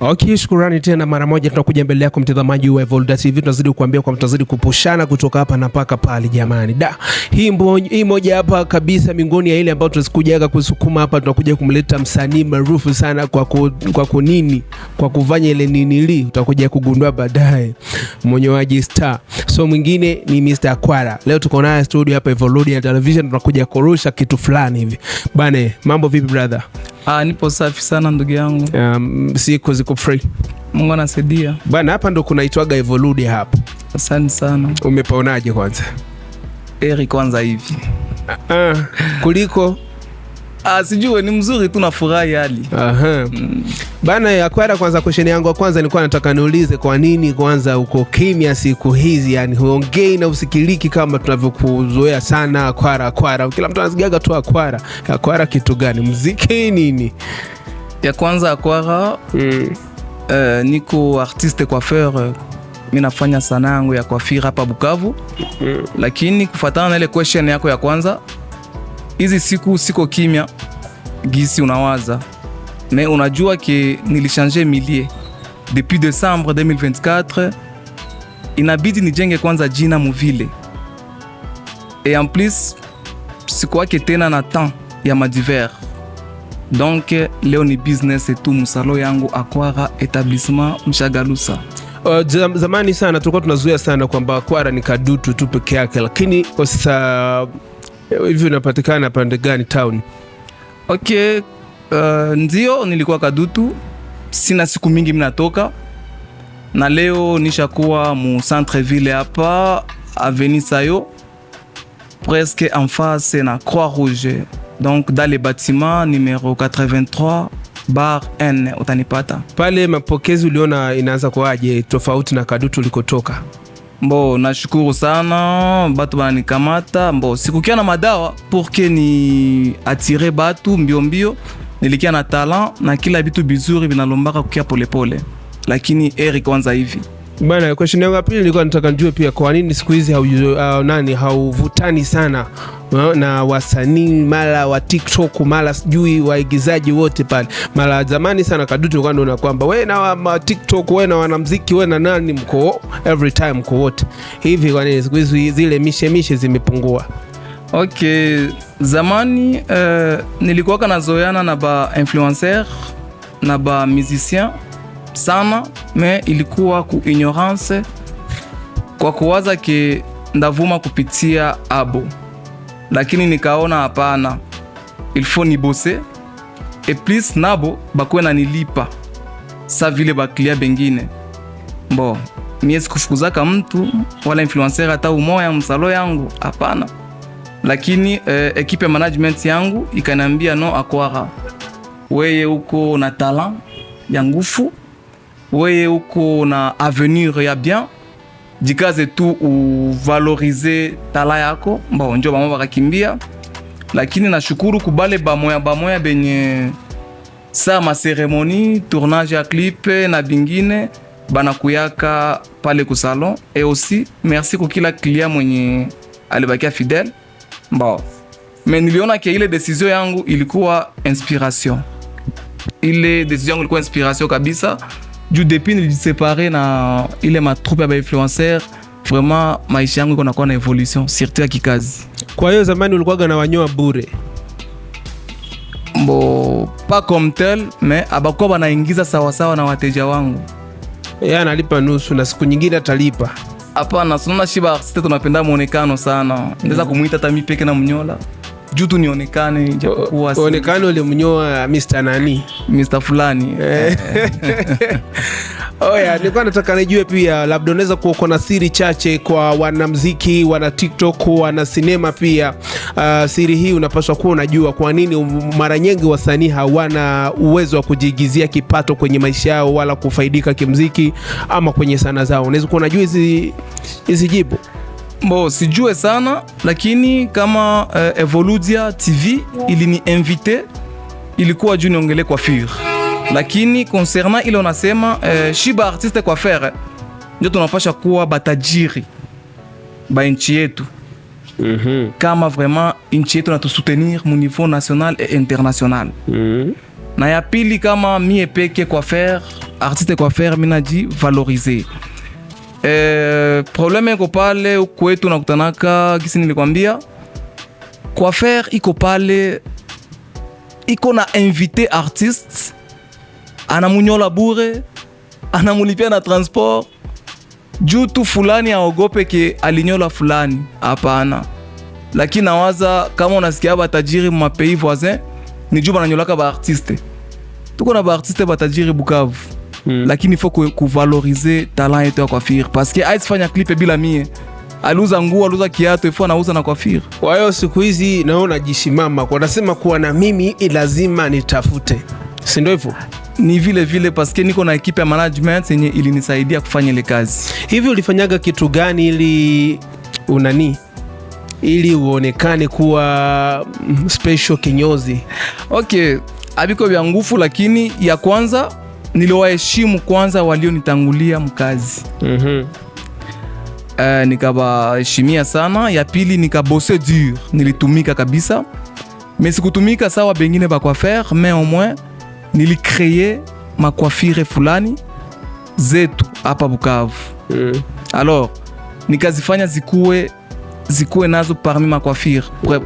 Okay, shukrani tena mara moja, tunakuja mbele yako mtazamaji wa Evolda TV. Tunazidi kukuambia kwa mtazidi kupushana kutoka hapa na paka pale jamani. Hii moja hapa kabisa miongoni ya ile ambayo tunasikujaga kusukuma hapa, tunakuja kumleta msanii maarufu sana kwa kufanya ile ninili, utakuja kugundua baadaye, mwenyewaji star. So mwingine ni Mr. Akwara. Leo tuko naye studio hapa Evolda Television, tunakuja kurusha kitu fulani hivi. Bane, mambo vipi brother? Nipo safi sana ndugu yangu. Siku ziko free. Mungu anasaidia. Bana, hapa ndo kunaitwaga Evolda hapa. Asante sana. Umepaonaje kwanza? Kwanza hivi. Kuliko? Sijui, ni mzuri tu, nafurahi hali. Bana, Akwara, kwanza question yangu kwanza nilikuwa nataka niulize kwa nini kwanza uko kimya siku hizi, yani huongei na usikiliki kama tunavyokuzoea sana Akwara. Kila mtu anasikiaga tu Akwara kitu gani? Muziki nini? Ya kwanza Akwara, niko artiste coiffeur. Mimi nafanya sanaa yangu ya coiffure hapa Bukavu. Lakini kufuatana na ile question yako ya kwanza, hizi siku siko kimya gisi unawaza. Mais unajua ke nilichange milieu depuis décembre 2024. Inabidi nijenge kwanza jina muvile. Et en plus sikuwake tena na temps ya madiver. Donc leo ni business etu musalo yangu Akwara Etablissement Mshagalusa. Zamani sana tulikuwa tunazuia sana kwamba Akwara ni kadutu tu peke yake, lakini sasa hivi unapatikana pande gani town? Okay, ndio nilikuwa kadutu, sina siku mingi minatoka, na leo nishakuwa mu centre ville hapa avenue Sayo, presque en face na Croix Rouge, donc dans le bâtiment numéro 83 bar N utanipata pale. Mapokezi uliona inaanza kuaje tofauti na kadutu ulikotoka? Nashukuru sana, batu bananikamata. Sikukia na madawa pour ni attirer batu mbio. Nilikia na talent na kila bitu bizuri binalombaka kukia polepole. Lakini kwanza hivi. Bana, question yangu ya pili nilikuwa nataka nijue pia kwa nini siku hizi hauvutani sana na wasanii mala wa TikTok mala sijui waigizaji wote pale. Mala zamani sana kadutu kwa ndo kwamba wewe na wa TikTok, wewe na wanamuziki, wewe na nani mko every time mko wote. Hivi kwa nini siku hizi zile mishe zimepungua? Okay, zamani nilikuwa nazoeana na ba influencer na ba musicien sana, mais ilikuwa ku ignorance kwa kuwaza ke ndavuma kupitia abo. Lakini nikaona hapana, il faut ni bosser et plus nabo bakwe na nilipa sa vile ba client bengine. Mimi sikufukuzaka mtu wala influencer hata umoya msalo yangu, hapana. Lakini equipe management yangu ikanambia no Akwara, weye uko na talent ya ngufu, weye uko na avenir ya bien, jikaze tu uvalorize tala yako. Njo bamo bakakimbia. Lakini nashukuru kubale bamoya benye sa ma cérémonie tournage ya clip na bingine banakuyaka pale ku salon. Et aussi merci kwa kila client mwenye alibakia fidèle. Mais niliona ke ile decision yangu ilikuwa inspiration. Ile decision yangu ilikuwa inspiration kabisa. Juu depuis nilijisepare na ile ma troupe ya influencer, vraiment maisha yangu iko nakuwa na evolution surtout ya kikazi. Kwa hiyo zamani ulikuwa na wanyoa bure? Pas comme tel, mais abakuwa banaingiza sawasawa na wateja wangu. Analipa nusu na siku nyingine atalipa? Hapana, sunona shiba artiste tunapenda muonekano sana. Ndeza kumuita hata mimi peke na mnyola. Juu tu nionekane, japokuwa onekane ule mnyoa Mr. nani? Mr. fulani. Nilikuwa nataka nijue pia labda unaweza kuwa na siri chache kwa wanamuziki, wana TikTok, wana sinema pia. Siri hii unapaswa kuwa unajua kwa nini mara nyingi wasanii hawana uwezo wa kujiigizia kipato kwenye maisha yao wala kufaidika kimuziki ama kwenye sanaa zao. Unaweza kuwa unajua hizi jibu? Sijue sana, lakini kama Evolda TV ilini invite, ilikuwa juu niongele coiffure. Lakini concernant ile unasema shiba artiste coiffeur, ndio tunapasha kuwa batajiri ba nchi yetu. Kama vraiment nchi yetu na tu soutenir mu niveau national et international. na ya pili kama mie peke coiffeur, artiste coiffeur, mina ji valoriser. Probleme iko pale kwetu nakutanaka kisi nilikwambia, coiffeur iko pale, iko na invité artiste, anamunyola bure, anamulipia na transport, juu tu fulani aogope ke alinyola fulani. Hapana. Lakini nawaza kama unasikia batajiri mu pays voisin, ni juu bananyolaka ba artiste. Tuko na ba artiste batajiri Bukavu. Lakini il faut kuvaloriser talent yetu ya coiffure, parce que aisifanya clip bila mie. Aluza nguo, aluza kiatu, ifo anauza na coiffure. Kwa hiyo siku hizi naona jishimama kwa nasema kuwa na mimi lazima nitafute. Si ndio hivyo? Ni vile vile parce que niko na equipe ya management yenye ilinisaidia kufanya ile kazi. Hivi ulifanyaga kitu gani ili uonekane kuwa special kinyozi? Okay, abiko vya nguvu, lakini ya kwanza niliwaheshimu kwanza walionitangulia mkazi. Nikabaheshimia sana. Ya pili nikabose dur, nilitumika kabisa. Mais sikutumika sawa bengine ba coiffeur, mais au moins nilicreye ma coiffure fulani zetu hapa Bukavu. Alors nikazifanya zikuwe nazo parmi ma coiffure.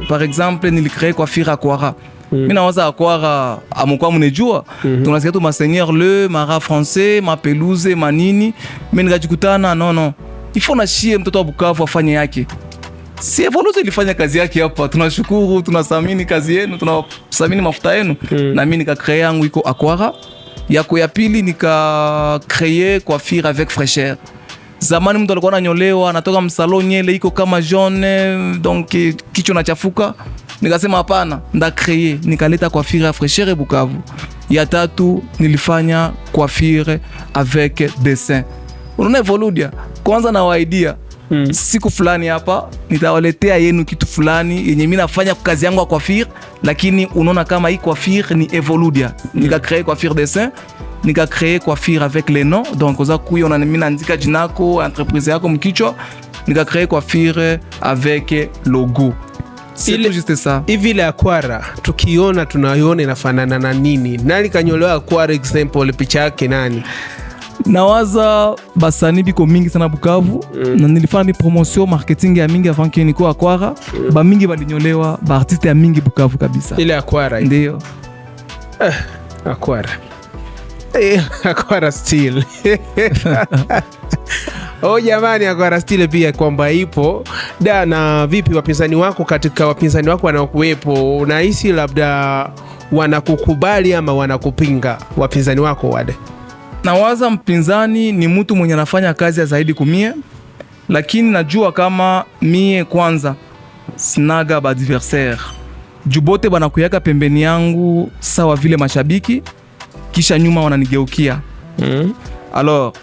Par exemple nilicreye coiffure Aquara. Mina waza Aquara amukwa munejua. Tunasikia tu ma Seigneur Le, Mara Français, ma Pelouse, manini. Mais nikajikutana non. Il faut na shie mtoto wa Bukavu afanye yake. Si Evoluze ilifanya kazi yake hapa. Tunashukuru, tunasamini kazi yenu, tunasamini mafuta yenu. Na mimi nika yangu iko Aquara. Yako ya pili nika créer coiffure avec fraîcheur. Zamani mtu alikuwa ananyolewa, anatoka msalon nyele iko kama jaune, donc kichwa nachafuka. Nikasema hapana, nda créer, nikaleta coiffure à fraîcheur Bukavu. Ya tatu nilifanya coiffure avec dessin. Unaona Evoludia, kwanza na waidia siku fulani hapa nitawaletea yenu kitu fulani yenye mimi nafanya kazi yangu ya coiffure, lakini unaona kama hii coiffure ni Evoludia. Nika créer coiffure dessin, nika créer coiffure avec les noms, donc oza kuyo na mimi naandika jinako entreprise yako mkichwa, nika créer coiffure avec logo. C'est tout juste ça. Hivi ile Aquara tukiona tunaiona inafanana na nini? Nani kanyolewa Aquara example, picha yake nani? Nawaza basani biko mingi sana Bukavu. Na nilifanya ni promotion marketing ya mingi avant que niko Aquara. Ba mingi balinyolewa, ba artiste ya mingi Bukavu kabisa. Ile Aquara ndio. Aquara. Aquara still. Oh jamani, Aquara still pia kwamba ipo. Na vipi wapinzani wako, katika wapinzani wako wanaokuwepo, unahisi labda wanakukubali ama wanakupinga wapinzani wako wale? Nawaza mpinzani ni mtu mwenye anafanya kazi ya zaidi kumie, lakini najua kama mie kwanza sinaga ba adversaire. Jubote banakuyaka pembeni yangu sawa vile mashabiki, kisha nyuma wananigeukia. Alors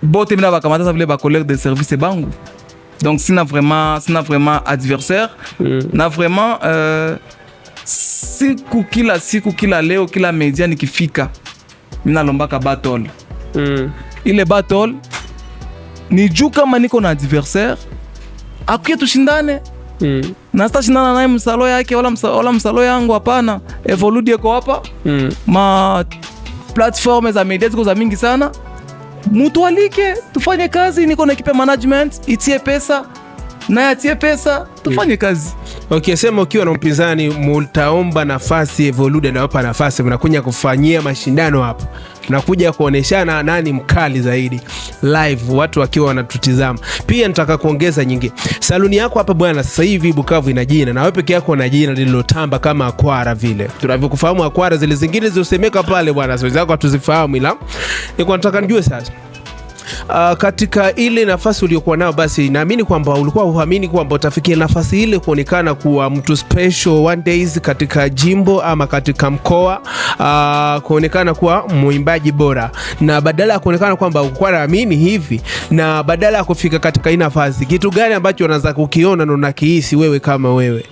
bote mina bakamata vile ba collègue de service bangu. Donc sina vraiment adversaire. Na vraiment siku kila leo kila media nikifika mina lombaka battle. Ile battle ni juu kama niko na adversaire akuye tushindane. Na sita shindana naye msalo yake wala msalo yangu, hapana. Evoludi iko hapa. Ma platform za media ziko za mingi sana. Mtu alike tufanye kazi, niko na equipe management, itie pesa na yatie pesa, tufanye kazi. Okay, sema ukiwa na mpinzani mtaomba nafasi, Evolude na wapa nafasi, mnakuja kufanyia mashindano hapa. Mnakuja kuoneshana nani mkali zaidi live, watu wakiwa wanatutizama. Pia nataka kuongeza nyingine. Saluni yako hapa bwana sasa hivi Bukavu ina jina, na wewe peke yako una jina lililotamba kama Aquara vile. Tunavyokufahamu Aquara, zile zingine zilizosemeka pale bwana sio zako hatuzifahamu, ila niko nataka nijue sasa. Katika ile nafasi uliokuwa nayo, basi naamini kwamba ulikuwa uhamini kwamba utafikia nafasi ile kuonekana kuwa mtu special one days katika jimbo ama katika mkoa, kuonekana kuwa muimbaji bora, na badala ya kuonekana kwamba ulikuwa naamini hivi, na badala ya kufika katika hii nafasi, kitu gani ambacho unaanza kukiona na unakihisi wewe kama wewe?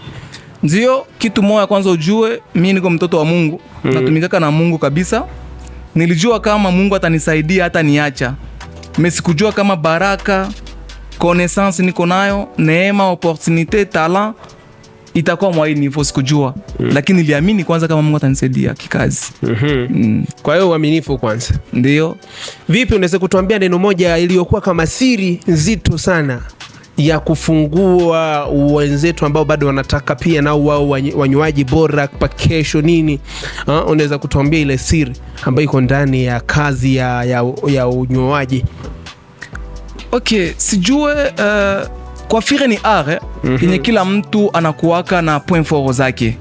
Ndio kitu moja kwanza ujue, mimi niko mtoto wa Mungu. Natumikaka na Mungu kabisa. Nilijua kama Mungu atanisaidia hata niacha. Mais sikujua kama baraka, connaissance niko nayo, neema, opportunité, talent itakuwa mwa hii niveau sikujua. Lakini niliamini kwanza kama Mungu atanisaidia kikazi. Kwa hiyo uaminifu kwanza. Ndio. Vipi, unaweza kutuambia neno moja iliyokuwa kama siri nzito sana ya kufungua wenzetu ambao bado wanataka pia nao wao wanywaji bora pa kesho nini? Unaweza kutuambia ile siri ambayo iko ndani ya kazi ya unywaji? Okay, sijue coiffure ni art yenye kila mtu anakuwaka na point fort zake.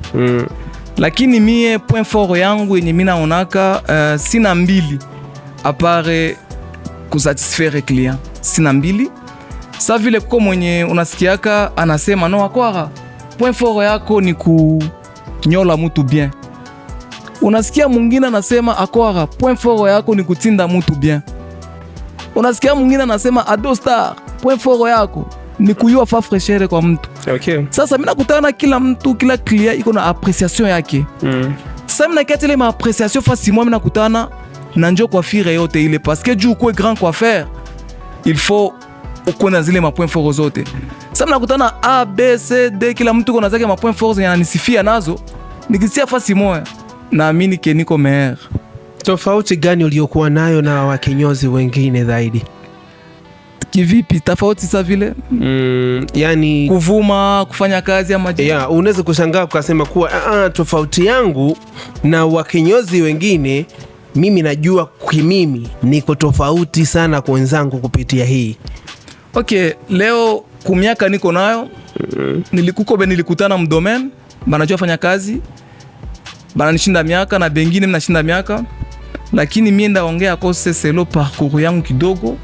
Lakini mie point fort yangu yenye mimi naonaka sina mbili apare kusatisfaire client. Sina mbili. Sa vile kuko mwenye unasikiaka anasema no Akwara, point fort yako ni kunyola mtu bien. Unasikia mwingine anasema Akwara, point fort yako ni kutinda mtu bien. Unasikia mwingine anasema Ado Star, point fort yako ni kuyua fa freshere kwa mtu. Okay. Sasa mimi nakutana kila mtu, kila client iko na appréciation yake. Sasa mimi nakati ile ma appréciation fasi moi mimi nakutana na njo coiffure yote ile parce que juu kwa grand coiffeur il faut ukona zile ma point fort zote. Sasa mimi nakutana A B C D, kila mtu kuna zake ma point fort zinanisifia nazo. Nikisia fasi moja naamini ke niko meilleur. Tofauti gani uliokuwa nayo na wakinyozi wengine zaidi? Kivipi tofauti sa vile? Yani kuvuma, kufanya kazi ama unaweza kushangaa ukasema kuwa tofauti yangu na wakinyozi wengine, mimi najua mimi niko tofauti sana kwa wenzangu kupitia hii. Okay, leo kumiaka niko nayo, nilikutana mdomaine, banajua fanya kazi, bananishinda miaka na bengine mnashinda miaka, lakini mimi ndaongea kose selo parcours yangu kidogo.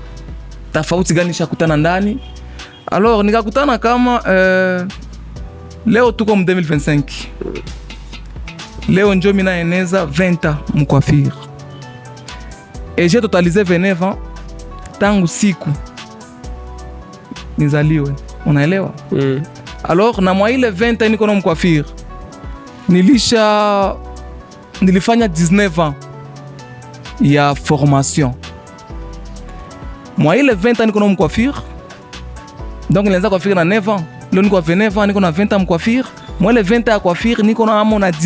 Tofauti gani shakutana ndani? Alors nikakutana kama leo tuko mu 2025. Leo njo mina eneza 20 ans mu coiffure. Et j'ai totalisé 29 ans tangu siku nizaliwe. Unaelewa? Alors na mwa ile 20 ans niko na mu coiffure. Nilifanya 19 ans ya formation. Moi, il est 20 ans que je suis coiffure. Donc, il est coiffure à 9 ans. Là, je suis 9 ans, je suis 20 ans de coiffure. Moi, les 20 ans de coiffure, je suis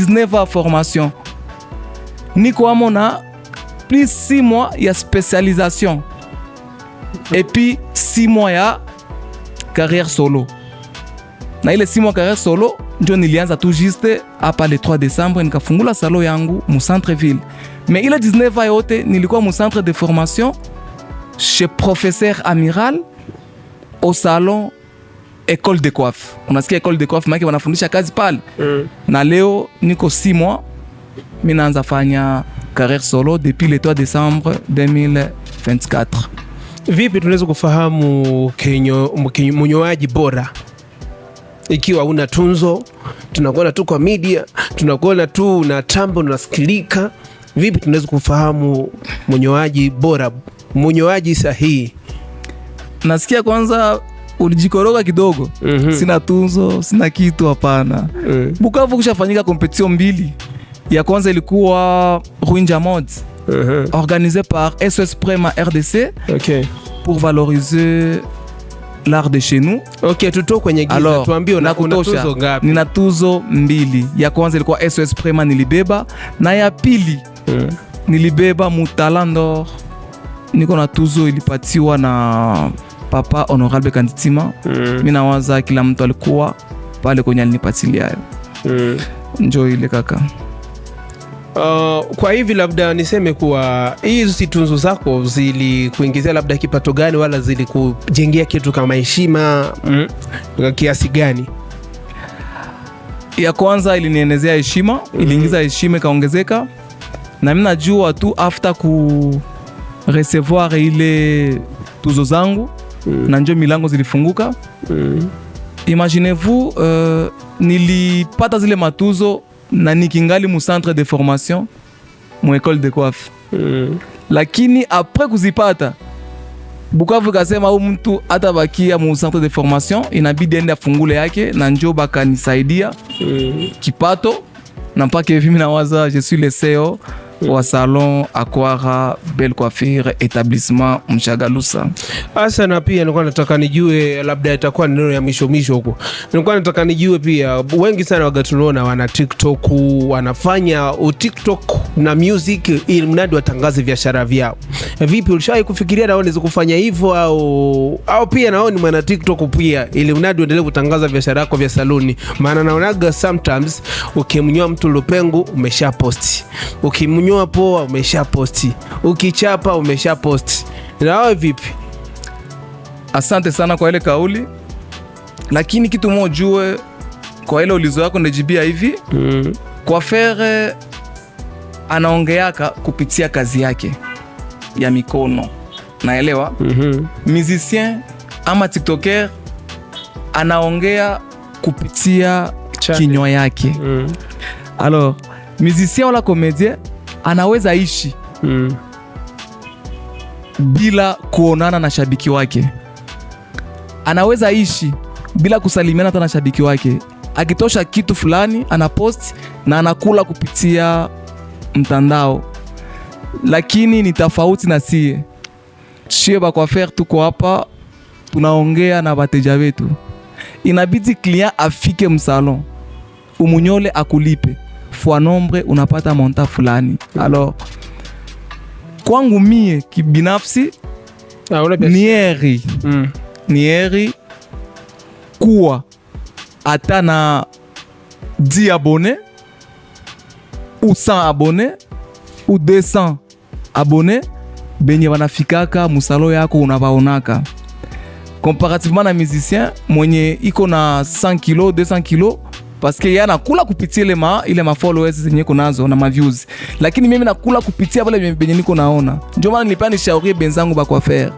19 ans de formation. Je suis plus 6 mois de spécialisation. Et puis, 6 mois de carrière solo. Dans les 6 mois de carrière solo, je suis tout juste après le 3 décembre, je suis fait salon yangu au centre-ville. Mais il est 19 ans, je suis au centre de formation. Chez professeur Amiral au salon école de coiffe. Unasikia école de coiffe maana wanafundisha kazi pale. Na leo niko 6 mois mimi naanza fanya carrière solo depuis le 3 décembre 2024. Vipi tunaweza kufahamu mnyoaji bora? Ikiwa una tunzo, tunakuona tu kwa media, tunakuona tu na tambo unasikilika. Vipi tunaweza kufahamu mnyoaji bora? Mnyoaji sahihi. Nasikia kwanza ulijikoroga kidogo. Sina tunzo, sina kitu, hapana. Bukavu kushafanyika competition mbili. Ya kwanza ilikuwa Ruinja Mode, organisée par SOS Prema RDC. Okay. Pour valoriser l'art de chez nous. Okay, tuto kwenye giza, tuambie una tuzo ngapi? Nina tuzo mbili. Ya kwanza ilikuwa SOS Prema nilibeba, na ya pili nilibeba Mutalandor. Niko na tuzo ilipatiwa na Papa Honorable Kanditima. Mimi nawaza kila mtu alikuwa pale kwenye alinipatilia hayo. Njoo ile kaka. Kwa hivi labda niseme kuwa hizo si tunzo zako zilikuingizia labda kipato gani, wala zilikujengea kitu kama heshima kiasi gani? Ya kwanza ilinienezea heshima, iliingiza heshima ikaongezeka. Na mimi najua tu after ku recevoir ile tuzo zangu na njo milango zilifunguka. Imaginez-vous, nilipata zile matuzo na nikingali mu centre de formation, mu école de coiffe. Lakini après kuzipata, Bukavu kasema au mtu atabakia mu centre de formation, inabidi ende afungule yake, na njo bakanisaidia kipato. Na mpaka hivi mimi nawaza je suis le CEO wa salon Aquara Belle Coiffure établissement Mshagalusa. Asa na pia nilikuwa nataka nijue, labda itakuwa neno ya misho huko, nilikuwa nataka nijue pia, wengi sana waga tunaona wana TikTok, wanafanya TikTok na music ili mnadi watangaze biashara vyao. Vipi, ulishawahi kufikiria na unaweza kufanya hivyo au pia nao ni mwana TikTok pia ili mnadi uendelee kutangaza biashara yako vya saluni? Maana naonaga sometimes ukimnyoa mtu lupengo umesha posti, ukimnyoa poa umesha posti, ukichapa umesha posti. Na wewe vipi? Asante sana kwa ile kauli, lakini kitu moja jue kwa ile ulizo yako ndejibia hivi. Coiffeur anaongeaka kupitia kazi yake ya mikono, naelewa. Musicien ama TikToker anaongea kupitia kinywa yake. Alors, musicien wala comédien anaweza ishi bila kuonana na shabiki wake, anaweza ishi bila kusalimiana hata na shabiki wake. Akitosha kitu fulani anapost na anakula kupitia mtandao. Lakini ni tofauti na sie ba coiffeur tuko hapa tunaongea na wateja wetu. Inabidi client afike msalon, umunyole akulipe fois nombre, unapata monta fulani. Alors kwangu mie kibinafsi ni heri kuwa hata na 10 abonnés ou 100 abonnés ou 200 abonnés benye wanafikaka musalo yako unabaonaka, comparativement na musicien mwenye iko na 100 kilo 200 kilo, parce que yana kula kupitia ile ma followers zenye kunazo na ma views. Lakini mimi nakula kupitia wale benye niko naona. Ndio maana nilipani shauri benzangu ba coiffeur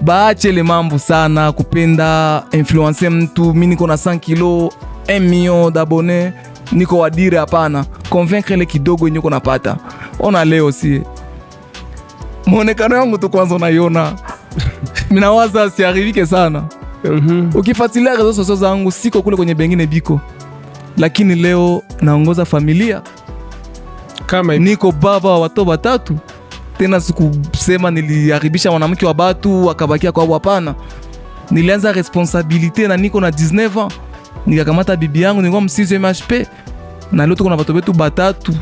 baache le mambo sana kupenda influencer mtu. Mimi niko na 100 kilo 1 million d'abonnés, niko wadire hapana, convaincre le kidogo yenye uko napata. Ona leo si muonekano wangu tu kwanza unaiona. Mimi nawaza siarivike sana. Ukifuatilia rezo sosial zangu siko kule kwenye bengine biko, lakini leo naongoza familia kama niko baba wa watoto watatu. Tena sikusema niliharibisha mwanamke wa batu akabakia kwa hapana. Nilianza responsabilité na niko na 19 ans, nikakamata bibi yangu nilikuwa msizo MHP, na leo tuko na watoto wetu batatu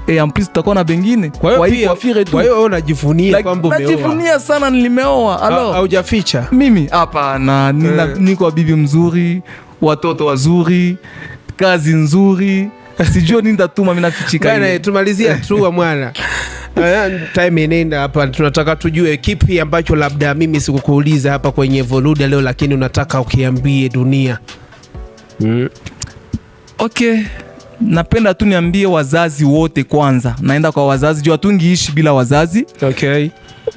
et en plus tutakuwa na bengine. Kwa hiyo wewe unajivunia kwamba umeoa? Najivunia sana nimeoa. Alors haujaficha? Mimi hapana, niko bibi mzuri, watoto wazuri, kazi nzuri. Sijui nini nitatuma mimi nafichika. Bana tumalizia tu mwana. Time inaenda hapa, tunataka tujue kipi ambacho labda mimi sikukuuliza hapa kwenye Evoludia leo, lakini unataka ukiambie dunia. Okay, napenda tu niambie wazazi wote kwanza. Naenda kwa wazazi, juu hatungiishi bila wazazi. Okay.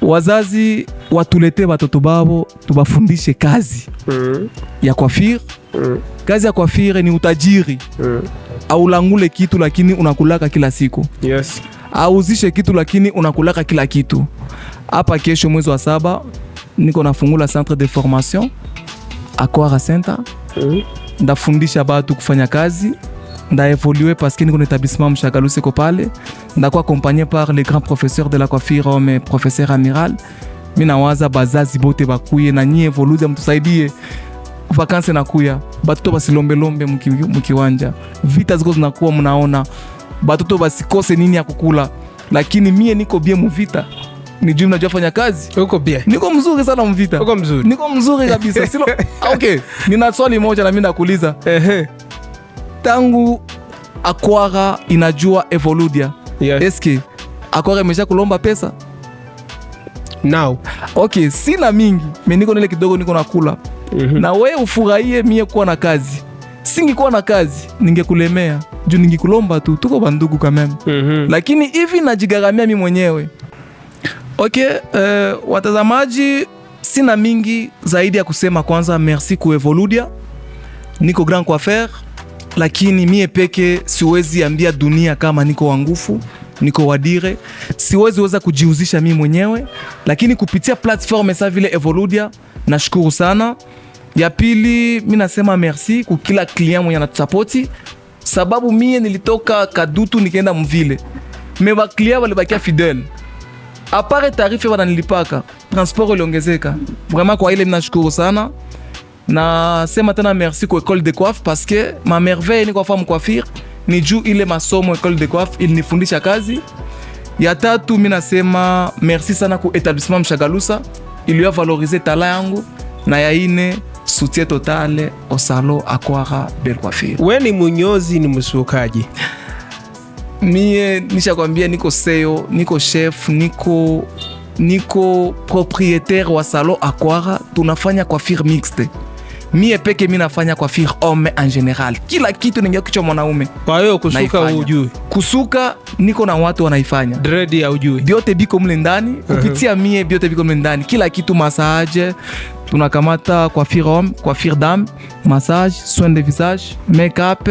Wazazi watulete watoto babo, tubafundishe kazi ya coiffure. Kazi ya coiffure ni utajiri. Au langule kitu lakini unakulaka kila siku. Yes. Auzishe kitu lakini unakulaka kila kitu. Hapa kesho mwezi wa 7 niko nafungula centre de formation Aquara Center. Ndafundisha batu kufanya kazi, nda évoluer parce que niko établissement Mshagalusa ko pale, ndakuwa accompagné par les grands professeurs de la coiffure comme professeur Amiral. Mina waza bazazi bote bakuye na nyie Evoludia mtusaidie. Vakansi nakuya, batoto basilombe mkiwanja. Vita ziko zinakuwa mnaona. Batoto basikose nini ya kukula. Lakini mie niko bien muvita. Nijui mnajua fanya kazi. Uko bien. Niko mzuri sana mvita. Uko mzuri. Niko mzuri kabisa. Silo. Okay, nina swali moja na mimi nakuuliza. Tangu Aquara inajua Evoludia. Yes. Eske Aquara imesha kulomba pesa? Now. Okay, sina mingi. Mimi niko nile kidogo niko nakula. Na wewe ufurahie mie kuwa na kazi. Singekuwa na kazi ningekulemea. Juu ningekulomba tu, tuko bandugu kama mimi. Lakini hivi najigaramia mimi mwenyewe. Okay, watazamaji, sina mingi zaidi ya kusema. Kwanza merci ku Evoludia. Niko grand coiffeur, lakini mie peke siwezi ambia dunia kama niko wangufu, niko wadire. Siwezi weza kujiuzisha mimi mwenyewe, lakini kupitia platform esa vile Evoludia nashukuru sana. Ya pili, mimi nasema merci ku kila client mwenye anatusapoti, sababu mie nilitoka Kadutu nikaenda Mvile. me baklia walibakia fidèle. Apare tarife wananilipaka, transport iliongezeka. Vraiment kwa ile mnashukuru sana. Na sema tena merci kwa école de coiffe parce que ma merveille ni kwa femme coiffure ni juu ile masomo école de coiffe ilinifundisha kazi. Ya tatu mimi nasema merci sana kwa établissement Mshagalusa iliyo valoriser talent yangu, na ya ine soutien total au salon Aquara Belle Coiffure. Wewe ni munyozi, ni msukaji? Mie nishakwambia niko CEO, niko chef, niko propriétaire wa salon Aquara, tunafanya coiffure mixte. Mie peke mimi nafanya coiffure homme en general. Kila kitu ningia kichwa mwanaume. Kwa hiyo kusuka hujui? Kusuka niko na watu wanaifanya. Dread ya hujui? Biote biko mle ndani, kupitia mie biote biko mle ndani. Kila kitu massage, tunakamata coiffure homme, coiffure dame, massage, soin de visage, make-up,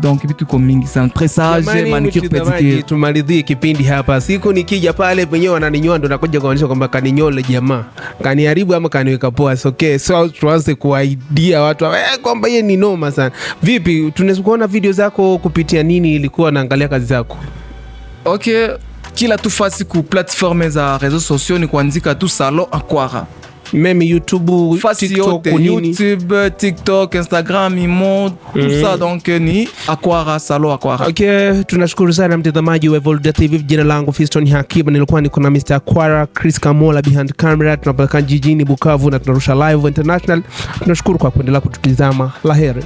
donc vitu kwa mingi sana, tressage, manicure, pedicure. Tumalizie kipindi hapa. Siku nikija pale wenyewe wananinyoa ndo nakuja kuonyesha kwamba kaninyole jamaa. Kaniharibu ama kaniweka poa. Okay, so tuanze kuaidia watu kwamba yeye ni noma sana. Vipi tunaweza kuona video zako kupitia nini ilikuwa naangalia kazi zako? Okay, kila tufasi ku platform za réseaux sociaux ni kuandika tu salon Aquara. Même YouTube, TikTok, YouTube, TikTok, Instagram, Imo, tout ça, donc ni Aquara, salon Aquara. Okay, tunashukuru sana mtazamaji wa Evolda TV. Jina langu Fiston Hakiba, nilikuwa niko na Mr. Aquara, Chris Kamola behind camera. Tunapeleka jijini Bukavu na tunarusha live international. Tunashukuru kwa kuendelea kututizama. Laheri.